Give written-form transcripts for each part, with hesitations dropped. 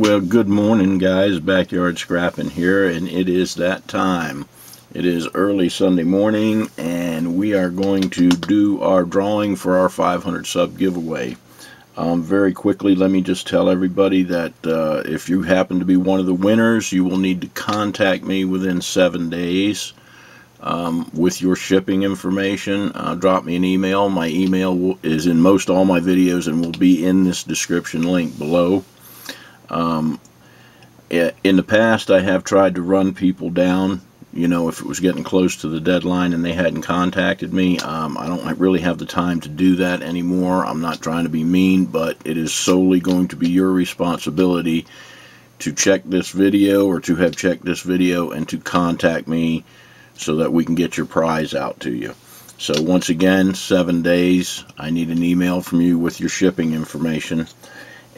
Well, good morning, guys. Backyard Scrapping here, and it is that time. It is early Sunday morning, and we are going to do our drawing for our 500 sub giveaway. Very quickly, let me just tell everybody that if you happen to be one of the winners, you will need to contact me within 7 days with your shipping information. Drop me an email. My email is in most all my videos and will be in this description link below. In the past, I have tried to run people down, you know, if it was getting close to the deadline and they hadn't contacted me. I don't really have the time to do that anymore. I'm not trying to be mean, but it is solely going to be your responsibility to check this video or to have checked this video and to contact me so that we can get your prize out to you. So once again, 7 days. I need an email from you with your shipping information.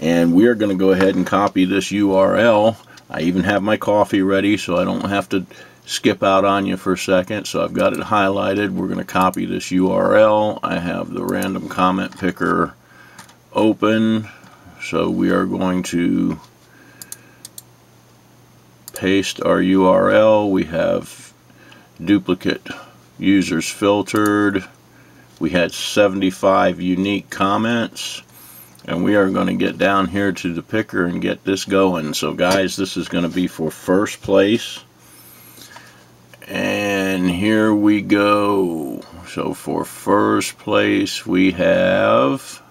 And we are going to go ahead and copy this URL. I even have my coffee ready so I don't have to skip out on you for a second. So I've got it highlighted. We're going to copy this URL. I have the random comment picker open. So we are going to paste our URL. We have duplicate users filtered. We had 75 unique comments. And we are going to get down here to the picker and get this going. So guys, this is going to be for first place. And here we go. So for first place we have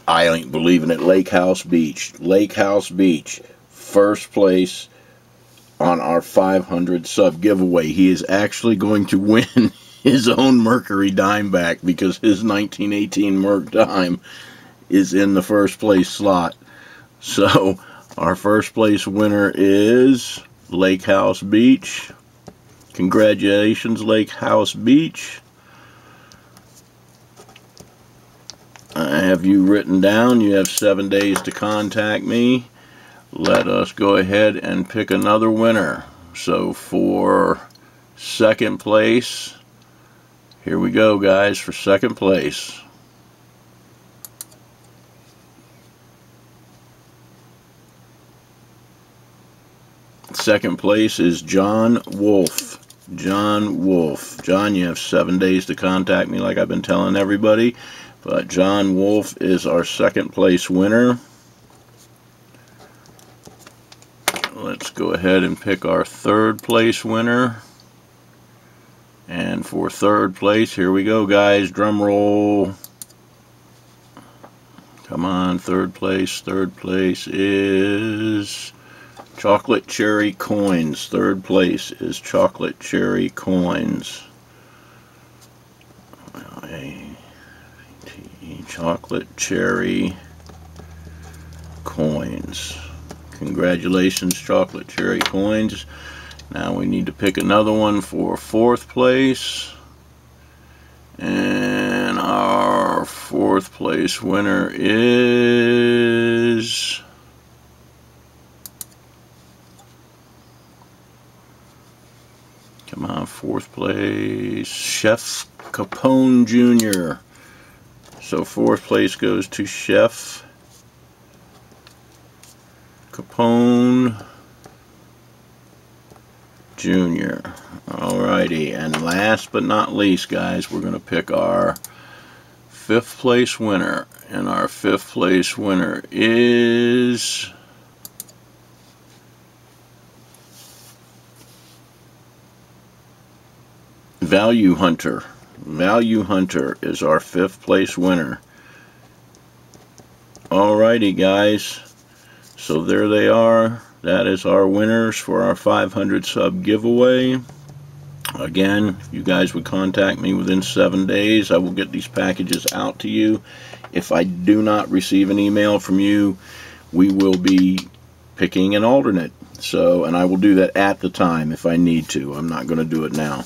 I ain't believing it, Lake House Beach. Lake House Beach, first place on our 500 sub giveaway. He is actually going to win his own Mercury dime back because his 1918 Merc dime is in the first place slot. So our first place winner is Lake House Beach. Congratulations, Lake House Beach. I have you written down. You have 7 days to contact me. Let us go ahead and pick another winner. So for second place, here we go, guys, for second place. Second place is John Wolf. John Wolf. John, you have 7 days to contact me like I've been telling everybody. But John Wolf is our second place winner. Let's go ahead and pick our third place winner. And for third place, here we go, guys. Drum roll. Come on, third place. Third place is Chocolate Cherry Coins. Third place is Chocolate Cherry Coins. Chocolate Cherry Coins. Congratulations, Chocolate Cherry Coins. Now we need to pick another one for fourth place. And our fourth place winner is come on, fourth place, Chef Capone Jr. So fourth place goes to Chef Capone Jr. Alrighty, and last but not least, guys, we're going to pick our fifth place winner. And our fifth place winner is Value Hunter. Value Hunter is our fifth place winner. Alrighty, guys. So there they are. That is our winners for our 500 sub giveaway. Again, if you guys would contact me within 7 days, I will get these packages out to you. If I do not receive an email from you, we will be picking an alternate. So, and I will do that at the time if I need to. I'm not going to do it now.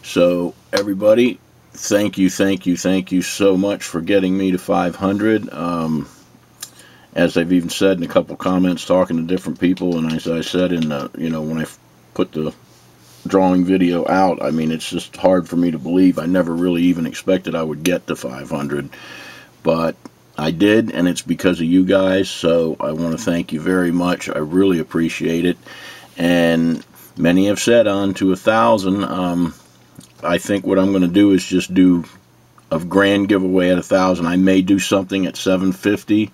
So, everybody, thank you so much for getting me to 500. As I've even said in a couple comments talking to different people, and as I said in the, you know, when I put the drawing video out. I mean, it's just hard for me to believe. I never really even expected I would get to 500, but I did, and it's because of you guys, so I want to thank you very much. I really appreciate it. And many have said on to 1,000. I think what I'm going to do is just do a grand giveaway at 1,000. I may do something at 750.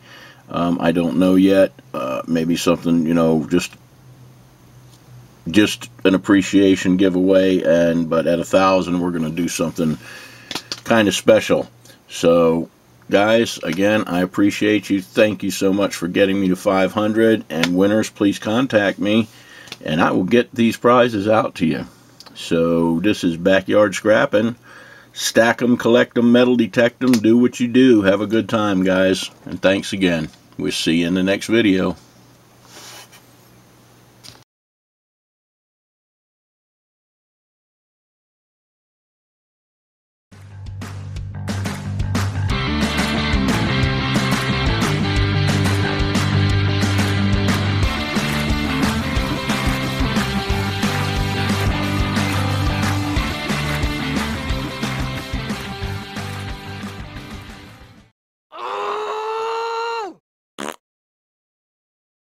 I don't know yet. Maybe something, you know, just an appreciation giveaway. But at 1,000, we're going to do something kind of special. So, guys, again, I appreciate you. Thank you so much for getting me to 500. And winners, please contact me, and I will get these prizes out to you. So this is Backyard Scrapping. Stack 'em, collect 'em, metal detect 'em, do what you do. Have a good time, guys, and thanks again. We'll see you in the next video.